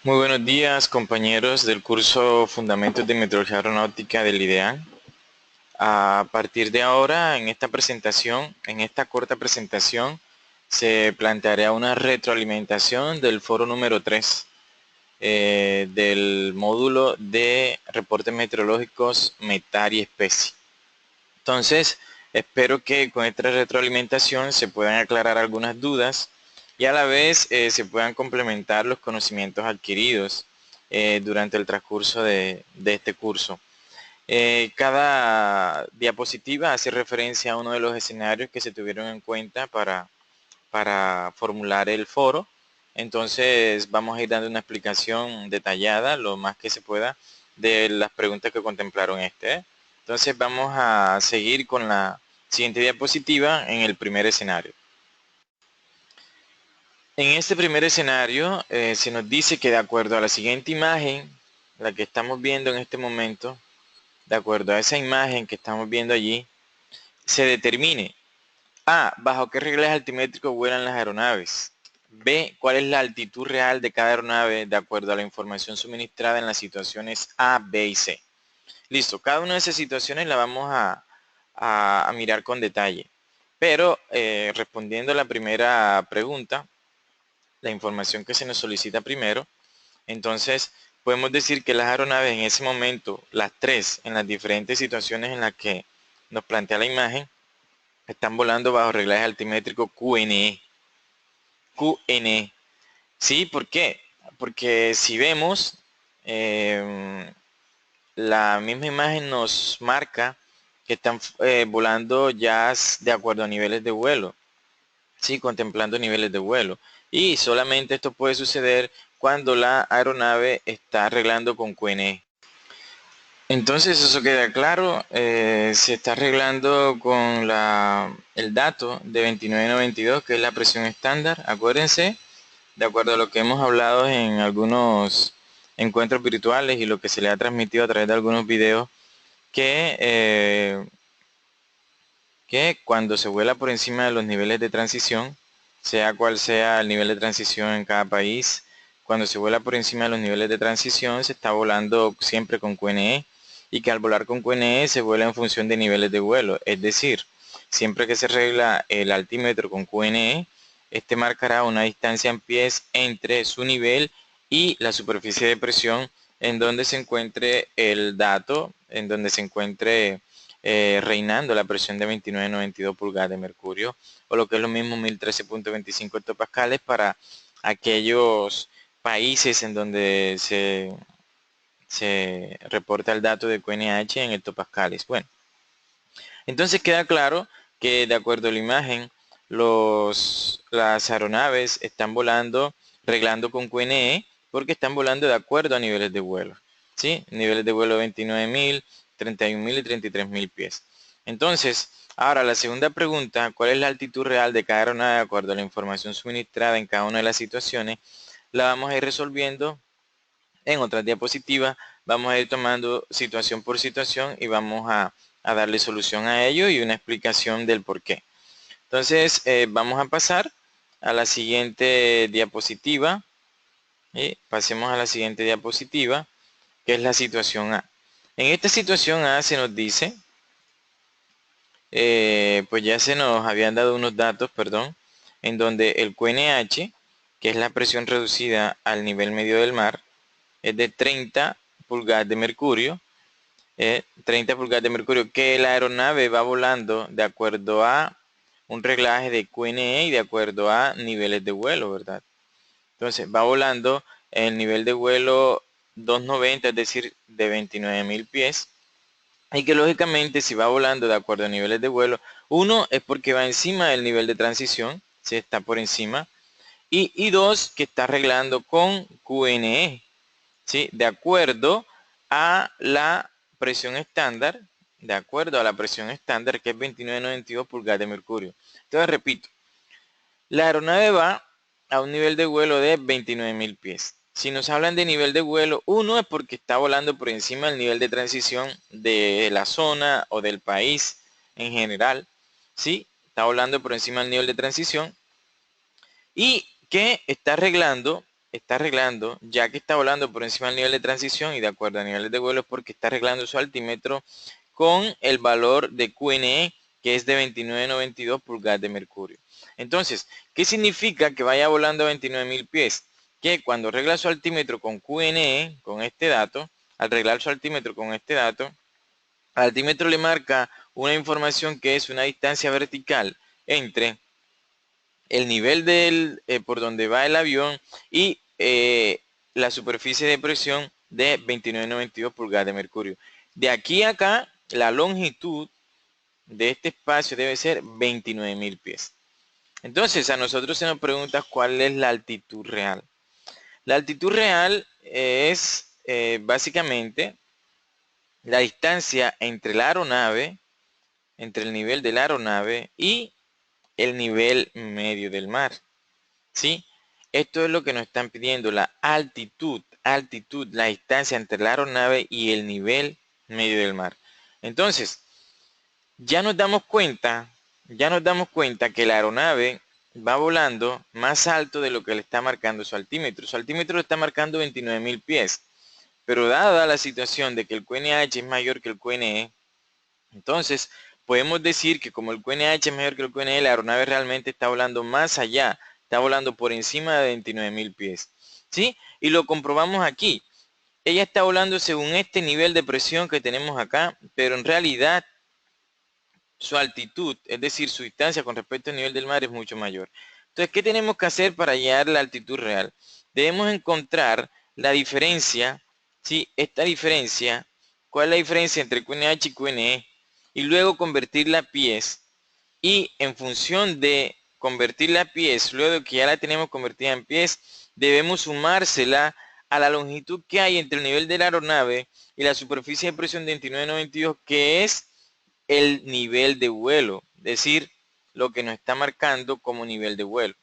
Muy buenos días, compañeros del curso Fundamentos de Meteorología Aeronáutica del IDEAN. A partir de ahora, en esta presentación, en esta corta presentación, se planteará una retroalimentación del foro número 3 del módulo de reportes meteorológicos METAR y especie. Entonces, espero que con esta retroalimentación se puedan aclarar algunas dudas y a la vez se puedan complementar los conocimientos adquiridos durante el transcurso de este curso. Cada diapositiva hace referencia a uno de los escenarios que se tuvieron en cuenta para formular el foro. Entonces vamos a ir dando una explicación detallada, lo más que se pueda, de las preguntas que contemplaron este. Entonces vamos a seguir con la siguiente diapositiva en el primer escenario. En este primer escenario se nos dice que de acuerdo a la siguiente imagen, la que estamos viendo en este momento, de acuerdo a esa imagen que estamos viendo allí, se determine A. ¿Bajo qué reglas altimétricos vuelan las aeronaves? B. ¿Cuál es la altitud real de cada aeronave de acuerdo a la información suministrada en las situaciones A, B y C? Listo, cada una de esas situaciones la vamos a mirar con detalle. Pero respondiendo a la primera pregunta, la información que se nos solicita primero, entonces podemos decir que las aeronaves en ese momento, las tres, en las diferentes situaciones en las que nos plantea la imagen, están volando bajo reglaje altimétrico QNE. QNE. Sí, ¿por qué? Porque si vemos, la misma imagen nos marca que están volando ya de acuerdo a niveles de vuelo. Sí, contemplando niveles de vuelo. Y solamente esto puede suceder cuando la aeronave está arreglando con QNE. Entonces eso queda claro, se está arreglando con el dato de 2992, que es la presión estándar. Acuérdense, de acuerdo a lo que hemos hablado en algunos encuentros virtuales y lo que se le ha transmitido a través de algunos videos, que cuando se vuela por encima de los niveles de transición, sea cual sea el nivel de transición en cada país, cuando se vuela por encima de los niveles de transición se está volando siempre con QNE y que al volar con QNE se vuela en función de niveles de vuelo. Es decir, siempre que se regla el altímetro con QNE, este marcará una distancia en pies entre su nivel y la superficie de presión en donde se encuentre el dato, en donde se encuentre reinando la presión de 29,92 pulgadas de mercurio, o lo que es lo mismo 1013,25 hectopascales para aquellos países en donde se reporta el dato de QNH en hectopascales. Bueno, entonces queda claro que de acuerdo a la imagen, las aeronaves están volando, reglando con QNE, porque están volando de acuerdo a niveles de vuelo. ¿Sí? Niveles de vuelo 29.000, 31.000 y 33.000 pies. Entonces, ahora la segunda pregunta, ¿cuál es la altitud real de cada aeronave de acuerdo a la información suministrada en cada una de las situaciones? La vamos a ir resolviendo en otras diapositivas. Vamos a ir tomando situación por situación y vamos a darle solución a ello y una explicación del por qué. Entonces, vamos a pasar a la siguiente diapositiva. Pasemos a la siguiente diapositiva, que es la situación A. En esta situación A se nos dice, pues ya se nos habían dado unos datos, perdón, en donde el QNH, que es la presión reducida al nivel medio del mar, es de 30 pulgadas de mercurio, 30 pulgadas de mercurio, que la aeronave va volando de acuerdo a un reglaje de QNE y de acuerdo a niveles de vuelo, ¿verdad? Entonces va volando en el nivel de vuelo 290, es decir, de 29.000 pies, y que lógicamente si va volando de acuerdo a niveles de vuelo, uno es porque va encima del nivel de transición, si está por encima, y dos, que está arreglando con QNE, ¿sí? De acuerdo a la presión estándar, de acuerdo a la presión estándar que es 29,92 pulgadas de mercurio. Entonces repito, la aeronave va a un nivel de vuelo de 29.000 pies. Si nos hablan de nivel de vuelo, uno es porque está volando por encima del nivel de transición de la zona o del país en general, ¿sí? Está volando por encima del nivel de transición y que está arreglando está arreglando, ya que está volando por encima del nivel de transición y de acuerdo a niveles de vuelo, es porque está arreglando su altímetro con el valor de QNE, que es de 29.92 pulgadas de mercurio. Entonces, ¿qué significa que vaya volando a 29.000 pies? Que cuando arregla su altímetro con QNE, con este dato, al arreglar su altímetro con este dato, al altímetro le marca una información que es una distancia vertical entre el nivel por donde va el avión y la superficie de presión de 29.92 pulgadas de mercurio. De aquí a acá, la longitud de este espacio debe ser 29.000 pies. Entonces, a nosotros se nos pregunta cuál es la altitud real. La altitud real es básicamente la distancia entre la aeronave, entre el nivel de la aeronave y el nivel medio del mar. ¿Sí? Esto es lo que nos están pidiendo, la altitud, la distancia entre la aeronave y el nivel medio del mar. Entonces, ya nos damos cuenta, que la aeronave va volando más alto de lo que le está marcando su altímetro. Su altímetro le está marcando 29.000 pies. Pero dada la situación de que el QNH es mayor que el QNE, entonces podemos decir que como el QNH es mayor que el QNE, la aeronave realmente está volando más allá, está volando por encima de 29.000 pies. ¿Sí? Y lo comprobamos aquí. Ella está volando según este nivel de presión que tenemos acá, pero en realidad su altitud, es decir, su distancia con respecto al nivel del mar es mucho mayor. Entonces, ¿qué tenemos que hacer para hallar la altitud real? Debemos encontrar la diferencia, ¿sí? Esta diferencia, ¿cuál es la diferencia entre QNH y QNE? Y luego convertirla a pies. Y en función de convertirla a pies, luego de que ya la tenemos convertida en pies, debemos sumársela a la longitud que hay entre el nivel de la aeronave y la superficie de presión de 29.92, que es el nivel de vuelo, es decir, lo que nos está marcando como nivel de vuelo.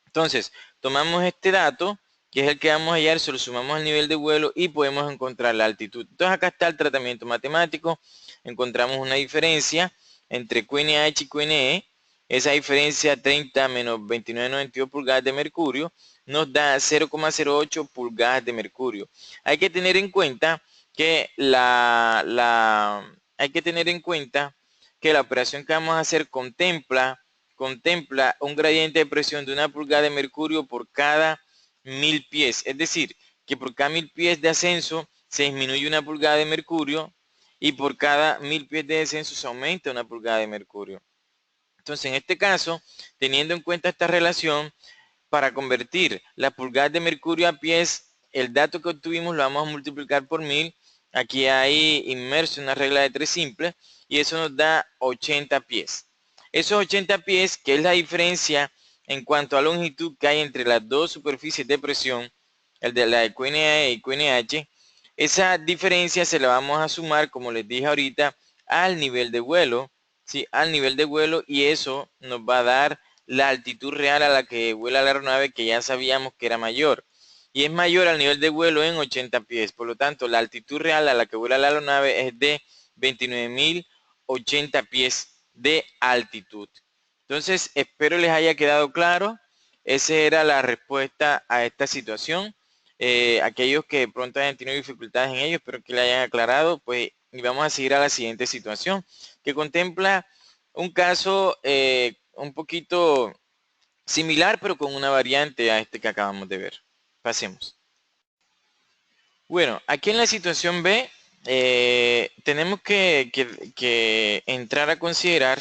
Entonces, tomamos este dato, que es el que vamos a hallar, se lo sumamos al nivel de vuelo y podemos encontrar la altitud. Entonces, acá está el tratamiento matemático. Encontramos una diferencia entre QNH y QNE. Esa diferencia, 30 menos 29.92 pulgadas de mercurio, nos da 0,08 pulgadas de mercurio. Hay que tener en cuenta que hay que tener en cuenta que la operación que vamos a hacer contempla un gradiente de presión de 1 pulgada de mercurio por cada 1.000 pies. Es decir, que por cada 1.000 pies de ascenso se disminuye 1 pulgada de mercurio y por cada 1.000 pies de descenso se aumenta 1 pulgada de mercurio. Entonces, en este caso, teniendo en cuenta esta relación, para convertir las pulgadas de mercurio a pies, el dato que obtuvimos lo vamos a multiplicar por 1.000. Aquí hay inmerso una regla de 3 simple y eso nos da 80 pies. Esos 80 pies, que es la diferencia en cuanto a longitud que hay entre las dos superficies de presión, el de la de QNE y QNH, esa diferencia se la vamos a sumar, como les dije ahorita, al nivel de vuelo, ¿sí? Al nivel de vuelo, y eso nos va a dar la altitud real a la que vuela la aeronave, que ya sabíamos que era mayor. Y es mayor al nivel de vuelo en 80 pies. Por lo tanto, la altitud real a la que vuela la aeronave es de 29.080 pies de altitud. Entonces, espero les haya quedado claro. Esa era la respuesta a esta situación. Aquellos que de pronto hayan tenido dificultades en ello, espero que le hayan aclarado. Pues, y vamos a seguir a la siguiente situación, que contempla un caso un poquito similar, pero con una variante a este que acabamos de ver. Pasemos. Bueno, aquí en la situación B, tenemos que entrar a considerar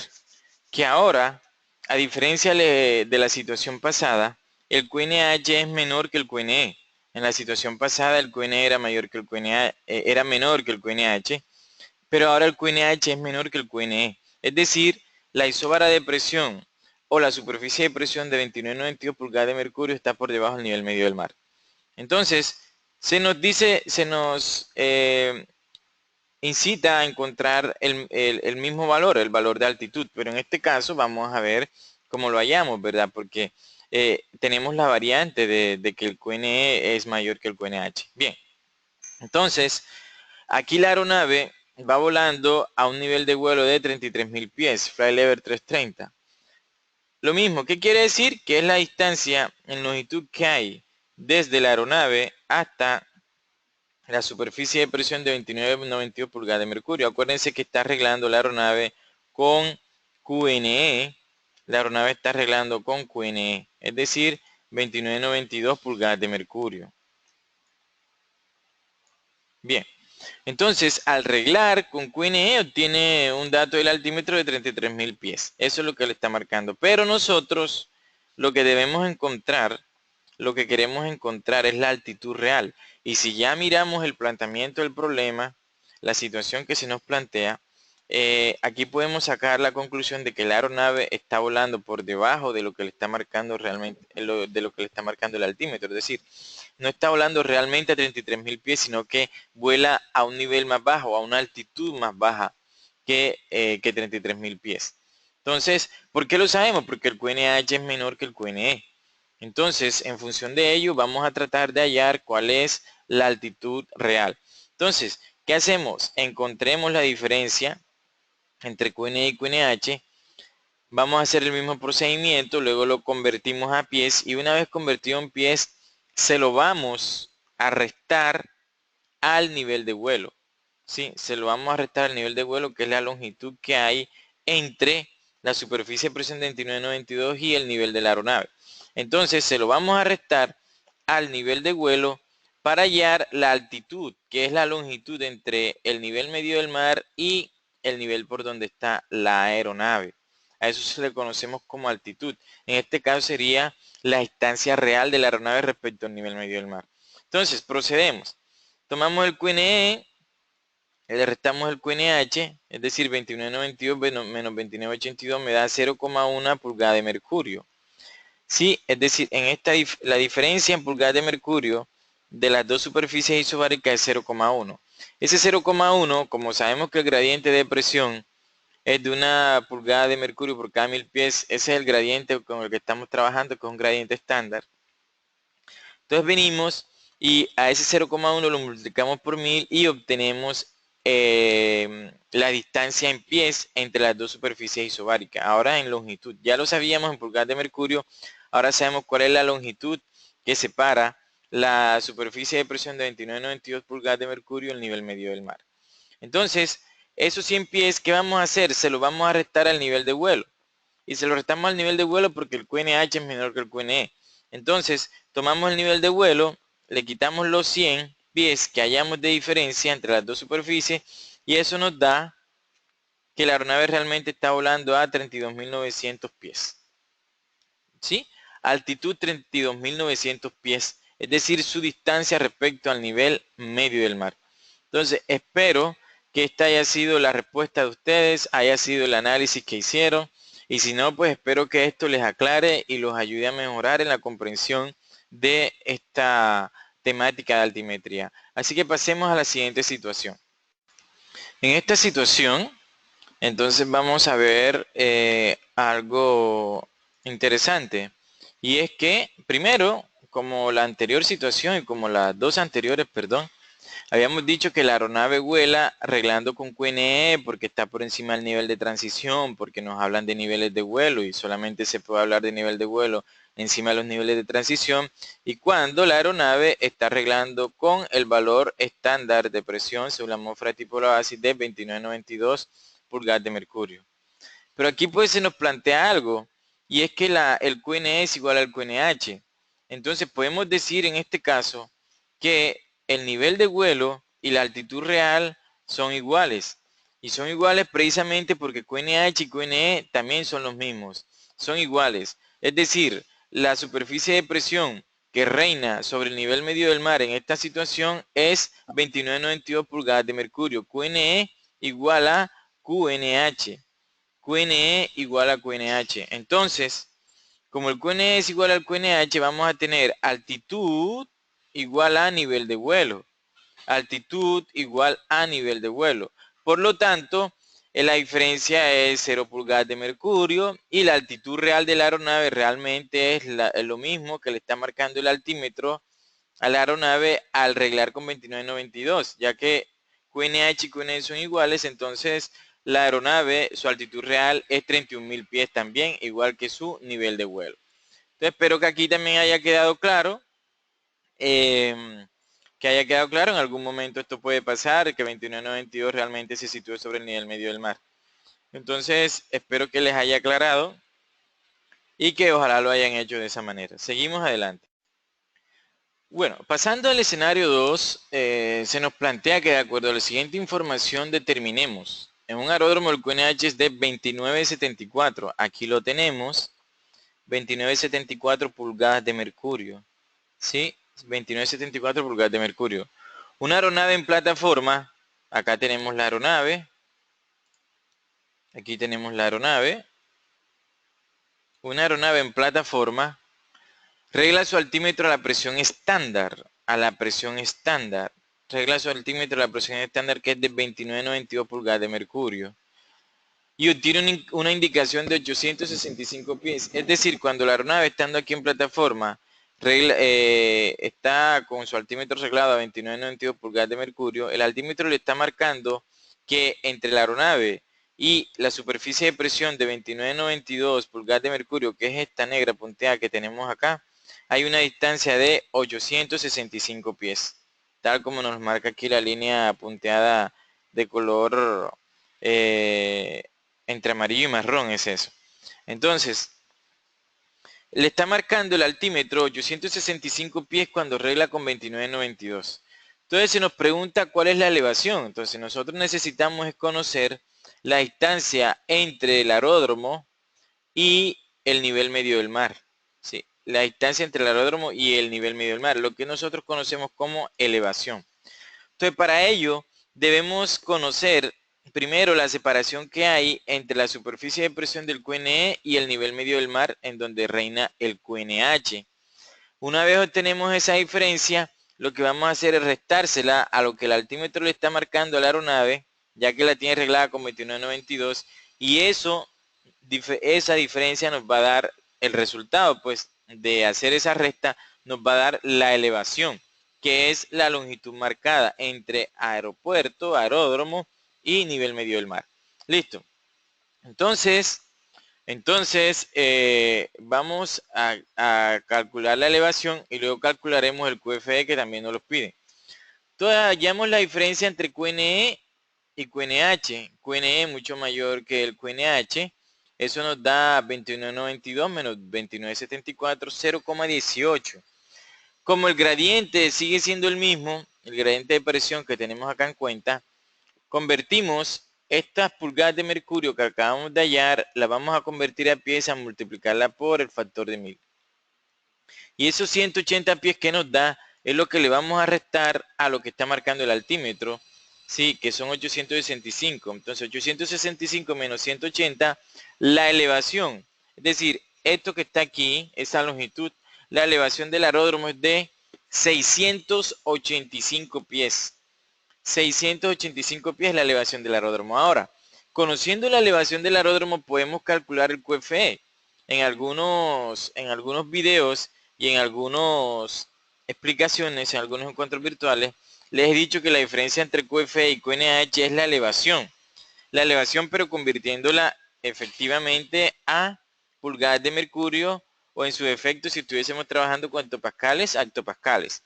que ahora, a diferencia de la situación pasada, el QNH es menor que el QNE. En la situación pasada el QNE era mayor que el QNA, era menor que el QNH, pero ahora el QNH es menor que el QNE. Es decir, la isóbara de presión o la superficie de presión de 29.92 pulgadas de mercurio está por debajo del nivel medio del mar. Entonces, se nos incita a encontrar el mismo valor, el valor de altitud, pero en este caso vamos a ver cómo lo hallamos, ¿verdad? Porque tenemos la variante de que el QNE es mayor que el QNH. Bien, entonces, aquí la aeronave va volando a un nivel de vuelo de 33.000 pies, fly level 330. Lo mismo, ¿qué quiere decir? Que es la distancia en longitud que hay desde la aeronave hasta la superficie de presión de 29,92 pulgadas de mercurio. Acuérdense que está arreglando la aeronave con QNE. La aeronave está arreglando con QNE, es decir, 29,92 pulgadas de mercurio. Bien, entonces al reglar con QNE obtiene un dato del altímetro de 33.000 pies. Eso es lo que le está marcando. Pero nosotros lo que debemos encontrar, lo que queremos encontrar es la altitud real. Y si ya miramos el planteamiento del problema, la situación que se nos plantea, aquí podemos sacar la conclusión de que la aeronave está volando por debajo de lo que le está marcando realmente, de lo que le está marcando el altímetro. Es decir, no está volando realmente a 33.000 pies, sino que vuela a un nivel más bajo, a una altitud más baja que 33.000 pies. Entonces, ¿por qué lo sabemos? Porque el QNH es menor que el QNE. Entonces, en función de ello, vamos a tratar de hallar cuál es la altitud real. Entonces, ¿qué hacemos? Encontremos la diferencia entre QNE y QNH. Vamos a hacer el mismo procedimiento, luego lo convertimos a pies y una vez convertido en pies, se lo vamos a restar al nivel de vuelo. ¿Sí? Se lo vamos a restar al nivel de vuelo, que es la longitud que hay entre la superficie de presión de 29,92 y el nivel de la aeronave. Entonces se lo vamos a restar al nivel de vuelo para hallar la altitud, que es la longitud entre el nivel medio del mar y el nivel por donde está la aeronave. A eso se le conocemos como altitud. En este caso sería la distancia real de la aeronave respecto al nivel medio del mar. Entonces procedemos. Tomamos el QNE, le restamos el QNH, es decir, 29,92 menos 29,82 me da 0,1 pulgada de mercurio. Sí, es decir, en esta la diferencia en pulgadas de mercurio de las dos superficies isobáricas es 0,1. Ese 0,1, como sabemos que el gradiente de presión es de una pulgada de mercurio por cada 1000 pies, ese es el gradiente con el que estamos trabajando, que es un gradiente estándar. Entonces venimos y a ese 0,1 lo multiplicamos por 1000 y obtenemos la distancia en pies entre las dos superficies isobáricas. Ahora en longitud, ya lo sabíamos en pulgadas de mercurio, ahora sabemos cuál es la longitud que separa la superficie de presión de 29,92 pulgadas de mercurio del nivel medio del mar. Entonces, esos 100 pies, ¿qué vamos a hacer? Se lo vamos a restar al nivel de vuelo. Y se lo restamos al nivel de vuelo porque el QNH es menor que el QNE. Entonces, tomamos el nivel de vuelo, le quitamos los 100 pies que hayamos de diferencia entre las dos superficies y eso nos da que la aeronave realmente está volando a 32.900 pies. ¿Sí? Altitud 32.900 pies, es decir, su distancia respecto al nivel medio del mar. Entonces, espero que esta haya sido la respuesta de ustedes, haya sido el análisis que hicieron. Y si no, pues espero que esto les aclare y los ayude a mejorar en la comprensión de esta temática de altimetría. Así que pasemos a la siguiente situación. En esta situación, entonces vamos a ver algo interesante. Y es que, primero, como la anterior situación y como las dos anteriores, perdón, habíamos dicho que la aeronave vuela arreglando con QNE porque está por encima del nivel de transición, porque nos hablan de niveles de vuelo y solamente se puede hablar de nivel de vuelo encima de los niveles de transición. Y cuando la aeronave está arreglando con el valor estándar de presión según la atmósfera tipo la base de 29,92 pulgadas de mercurio. Pero aquí pues se nos plantea algo y es que el QNE es igual al QNH. Entonces podemos decir en este caso que el nivel de vuelo y la altitud real son iguales. Y son iguales precisamente porque QNH y QNE también son los mismos. Son iguales. Es decir, la superficie de presión que reina sobre el nivel medio del mar en esta situación es 29,92 pulgadas de mercurio. QNE igual a QNH. QNE igual a QNH. Entonces, como el QNE es igual al QNH, vamos a tener altitud igual a nivel de vuelo. Altitud igual a nivel de vuelo. Por lo tanto, la diferencia es 0 pulgadas de mercurio y la altitud real de la aeronave realmente es lo mismo que le está marcando el altímetro a la aeronave al reglar con 29,92, ya que QNH y QNE son iguales, entonces la aeronave, su altitud real es 31.000 pies también, igual que su nivel de vuelo. Entonces espero que aquí también haya quedado claro que haya quedado claro, en algún momento esto puede pasar, que 2992 realmente se sitúe sobre el nivel medio del mar. Entonces, espero que les haya aclarado y que ojalá lo hayan hecho de esa manera. Seguimos adelante. Bueno, pasando al escenario 2, se nos plantea que de acuerdo a la siguiente información determinemos. En un aeródromo el QNH es de 2974. Aquí lo tenemos. 2974 pulgadas de mercurio. ¿Sí? 2974 pulgadas de mercurio. Una aeronave en plataforma. Acá tenemos la aeronave. Aquí tenemos la aeronave. Una aeronave en plataforma. Regla su altímetro a la presión estándar. A la presión estándar. Regla su altímetro a la presión estándar, que es de 29,92 pulgadas de mercurio. Y obtiene una indicación de 865 pies. Es decir, cuando la aeronave estando aquí en plataforma está con su altímetro reglado a 29,92 pulgadas de mercurio, el altímetro le está marcando que entre la aeronave y la superficie de presión de 29,92 pulgadas de mercurio, que es esta negra punteada que tenemos acá, hay una distancia de 865 pies, tal como nos marca aquí la línea punteada de color entre amarillo y marrón, es eso. Entonces, le está marcando el altímetro 865 pies cuando regla con 29,92. Entonces se nos pregunta cuál es la elevación. Entonces nosotros necesitamos conocer la distancia entre el aeródromo y el nivel medio del mar. ¿Sí? La distancia entre el aeródromo y el nivel medio del mar, lo que nosotros conocemos como elevación. Entonces, para ello debemos conocer primero la separación que hay entre la superficie de presión del QNE y el nivel medio del mar, en donde reina el QNH. Una vez obtenemos esa diferencia, lo que vamos a hacer es restársela a lo que el altímetro le está marcando a la aeronave, ya que la tiene reglada con 29,92, y esa diferencia nos va a dar el resultado, pues, de hacer esa resta, nos va a dar la elevación, que es la longitud marcada entre aeropuerto, aeródromo y nivel medio del mar. Listo. Entonces, vamos a calcular la elevación y luego calcularemos el QFE, que también nos lo pide. Entonces, hallamos la diferencia entre QNE y QNH. QNE mucho mayor que el QNH. Eso nos da 29,92 menos 29,74, 0,18. Como el gradiente sigue siendo el mismo, el gradiente de presión que tenemos acá en cuenta, convertimos estas pulgadas de mercurio que acabamos de hallar, las vamos a convertir a pies, a multiplicarla por el factor de 1000. Y esos 180 pies que nos da es lo que le vamos a restar a lo que está marcando el altímetro, sí, que son 865. Entonces 865 menos 180, la elevación, es decir, esto que está aquí, esa longitud, la elevación del aeródromo es de 685 pies. 685 pies la elevación del aeródromo. Ahora, conociendo la elevación del aeródromo, podemos calcular el QFE. En algunos videos y en algunas explicaciones, en algunos encuentros virtuales, les he dicho que la diferencia entre QFE y QNH es la elevación. La elevación, pero convirtiéndola efectivamente a pulgadas de mercurio, o en su defecto, si estuviésemos trabajando con hectopascales, a hectopascales.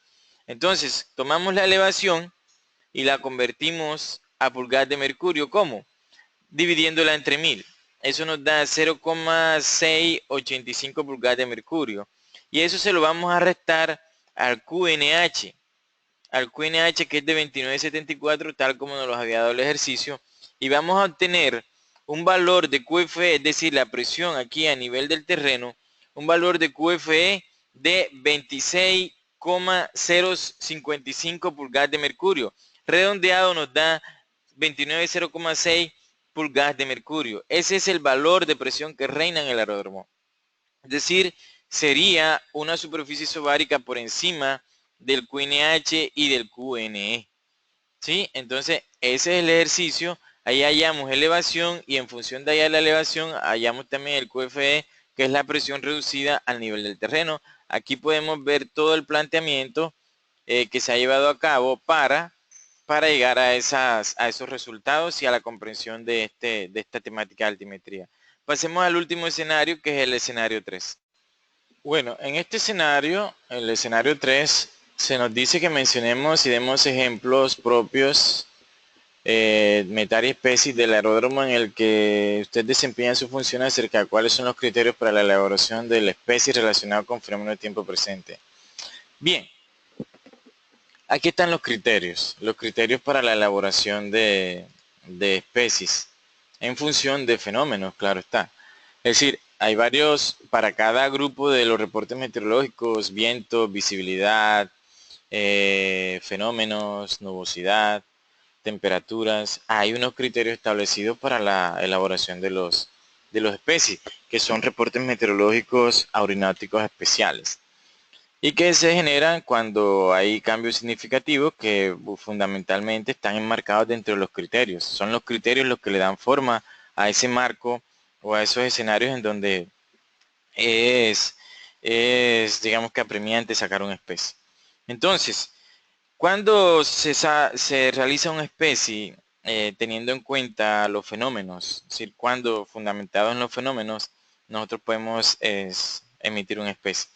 Entonces, tomamos la elevación y la convertimos a pulgadas de mercurio. ¿Cómo? Dividiéndola entre 1000. Eso nos da 0,685 pulgadas de mercurio. Y eso se lo vamos a restar al QNH. Al QNH, que es de 29,74, tal como nos lo había dado el ejercicio. Y vamos a obtener un valor de QFE, es decir, la presión aquí a nivel del terreno, un valor de QFE de 26,055 pulgadas de mercurio. Redondeado nos da 29,0,6 pulgadas de mercurio. Ese es el valor de presión que reina en el aeródromo. Es decir, sería una superficie isobárica por encima del QNH y del QNE. ¿Sí? Entonces, ese es el ejercicio. Ahí hallamos elevación y en función de hallar la elevación, hallamos también el QFE, que es la presión reducida al nivel del terreno. Aquí podemos ver todo el planteamiento que se ha llevado a cabo para llegar a esos resultados y a la comprensión de esta temática de altimetría. Pasemos al último escenario, que es el escenario 3. Bueno, en este escenario, el escenario 3, Se nos dice que mencionemos y demos ejemplos propios, metal y especies del aeródromo en el que usted desempeña su función acerca de cuáles son los criterios para la elaboración de la especie relacionada con fenómeno de tiempo presente. Bien, aquí están los criterios para la elaboración de especies en función de fenómenos, claro está. Es decir, hay varios, para cada grupo de los reportes meteorológicos, viento, visibilidad, fenómenos, nubosidad, temperaturas, hay unos criterios establecidos para la elaboración de los especies, que son reportes meteorológicos aeronáuticos especiales y que se generan cuando hay cambios significativos que fundamentalmente están enmarcados dentro de los criterios. Son los criterios los que le dan forma a ese marco o a esos escenarios en donde es, digamos que apremiante sacar una especie. Entonces, cuando se realiza una especie teniendo en cuenta los fenómenos, es decir, cuando fundamentado en los fenómenos, nosotros podemos emitir una especie.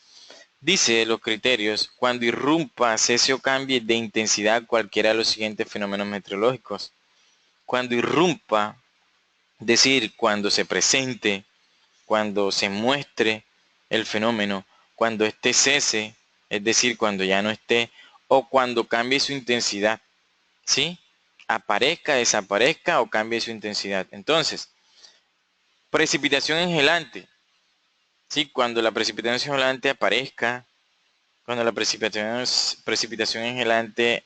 Dice los criterios, cuando irrumpa, cese o cambie de intensidad cualquiera de los siguientes fenómenos meteorológicos. Cuando irrumpa, es decir, cuando se presente, cuando se muestre el fenómeno, cuando este cese, es decir, cuando ya no esté, o cuando cambie su intensidad, ¿sí? Aparezca, desaparezca o cambie su intensidad. Entonces, precipitación engelante, ¿sí? Cuando la precipitación engelante aparezca, cuando la precipitación engelante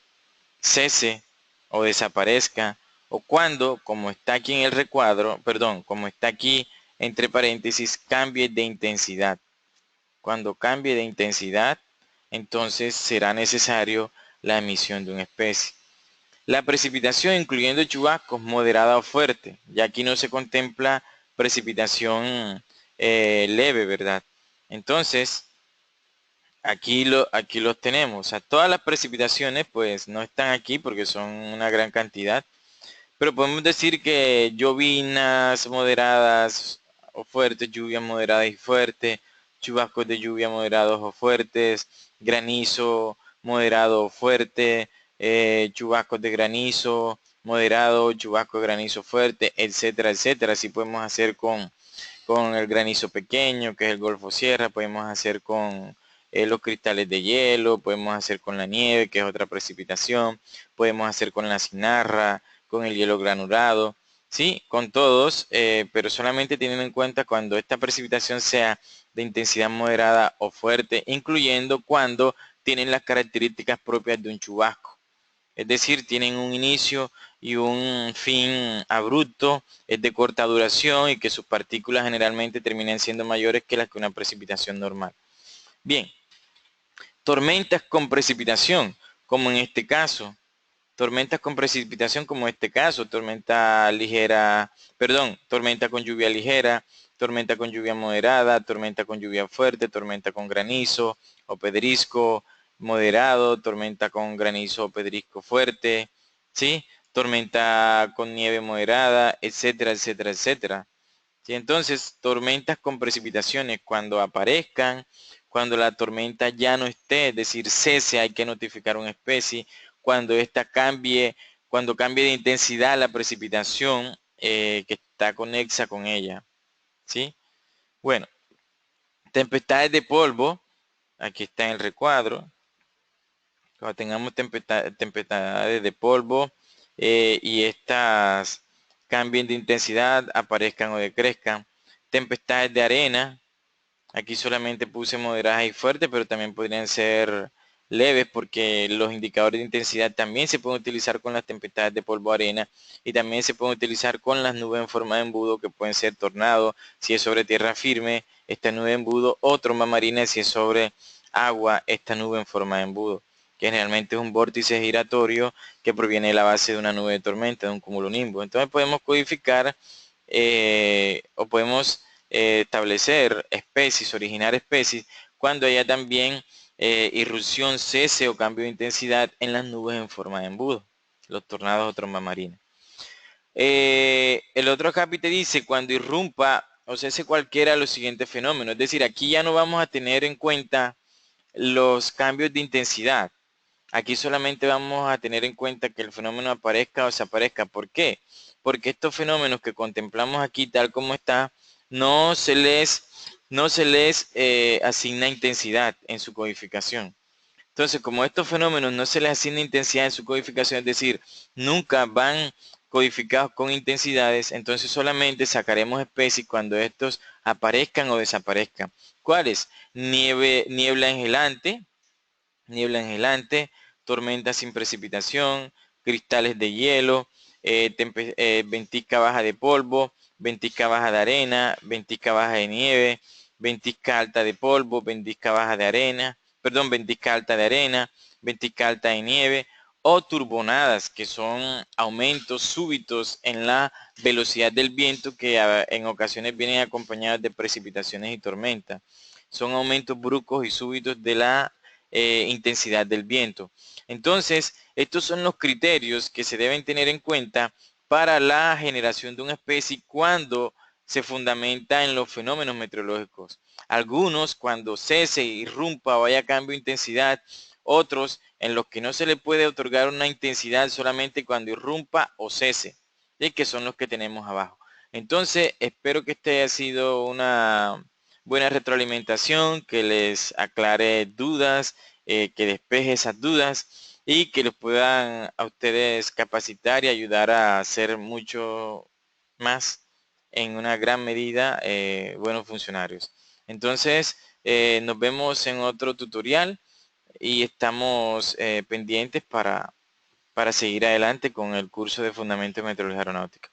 cese o desaparezca, o cuando, como está aquí en el recuadro, perdón, como está aquí entre paréntesis, cambie de intensidad. Cuando cambie de intensidad, entonces será necesario la emisión de una especie. La precipitación, incluyendo chubascos, moderada o fuerte. Ya aquí no se contempla precipitación leve, ¿verdad? Entonces, aquí los tenemos. O sea, todas las precipitaciones pues no están aquí porque son una gran cantidad. Pero podemos decir que llovinas moderadas o fuertes, lluvias moderadas y fuertes, chubascos de lluvia moderados o fuertes, granizo moderado o fuerte, chubascos de granizo moderado, chubascos de granizo fuerte, etcétera, etcétera. Así podemos hacer con el granizo pequeño, que es el Golfo Sierra, podemos hacer con los cristales de hielo, podemos hacer con la nieve, que es otra precipitación, podemos hacer con la cinarra, con el hielo granulado, ¿sí? Con todos, pero solamente teniendo en cuenta cuando esta precipitación sea de intensidad moderada o fuerte, incluyendo cuando tienen las características propias de un chubasco. Es decir, tienen un inicio y un fin abrupto, es de corta duración y que sus partículas generalmente terminan siendo mayores que las que una precipitación normal. Bien, tormentas con precipitación, como en este caso, tormentas con precipitación como en este caso, tormenta ligera, perdón, tormenta con lluvia ligera, tormenta con lluvia moderada, tormenta con lluvia fuerte, tormenta con granizo o pedrisco moderado, tormenta con granizo o pedrisco fuerte, ¿sí? Tormenta con nieve moderada, etcétera, etcétera, etcétera. ¿Sí? Entonces, tormentas con precipitaciones cuando aparezcan, cuando la tormenta ya no esté, es decir, cese, hay que notificar una especie, cuando esta cambie, cuando cambie de intensidad la precipitación que está conexa con ella. ¿Sí? Bueno, tempestades de polvo, aquí está en el recuadro. Cuando tengamos tempestades de polvo y estas cambien de intensidad, aparezcan o decrezcan. Tempestades de arena, aquí solamente puse moderadas y fuertes, pero también podrían ser leves porque los indicadores de intensidad también se pueden utilizar con las tempestades de polvo arena y también se pueden utilizar con las nubes en forma de embudo que pueden ser tornados si es sobre tierra firme, esta nube de embudo, o tromba marina si es sobre agua, esta nube en forma de embudo, que generalmente es un vórtice giratorio que proviene de la base de una nube de tormenta, de un cúmulo nimbo. Entonces podemos codificar o podemos establecer especies, originar especies, cuando haya también irrupción, cese o cambio de intensidad en las nubes en forma de embudo, los tornados o tromba marina. El otro capítulo dice cuando irrumpa o cese cualquiera de los siguientes fenómenos, es decir, aquí ya no vamos a tener en cuenta los cambios de intensidad, Aquí solamente vamos a tener en cuenta que el fenómeno aparezca o desaparezca. ¿Por qué? Porque estos fenómenos que contemplamos aquí tal como está, no se les, no se les asigna intensidad en su codificación. Entonces, como estos fenómenos no se les asigna intensidad en su codificación, es decir, nunca van codificados con intensidades, entonces solamente sacaremos especies cuando estos aparezcan o desaparezcan. ¿Cuáles? Niebla engelante, tormentas sin precipitación, cristales de hielo, ventisca baja de polvo, ventisca baja de arena, ventisca baja de nieve, ventisca alta de polvo, ventisca baja de arena, perdón, ventisca alta de arena, ventisca alta de nieve, o turbonadas, que son aumentos súbitos en la velocidad del viento que en ocasiones vienen acompañados de precipitaciones y tormentas. Son aumentos bruscos y súbitos de la intensidad del viento. Entonces, estos son los criterios que se deben tener en cuenta para la generación de una especie cuando se fundamenta en los fenómenos meteorológicos. Algunos cuando cese, irrumpa o haya cambio de intensidad, otros en los que no se le puede otorgar una intensidad solamente cuando irrumpa o cese, y que son los que tenemos abajo. Entonces, espero que este haya sido una buena retroalimentación, que les aclare dudas, que despeje esas dudas y que los puedan a ustedes capacitar y ayudar a ser mucho más en una gran medida buenos funcionarios. Entonces, nos vemos en otro tutorial y estamos pendientes para seguir adelante con el curso de Fundamentos de Meteorología Aeronáutica.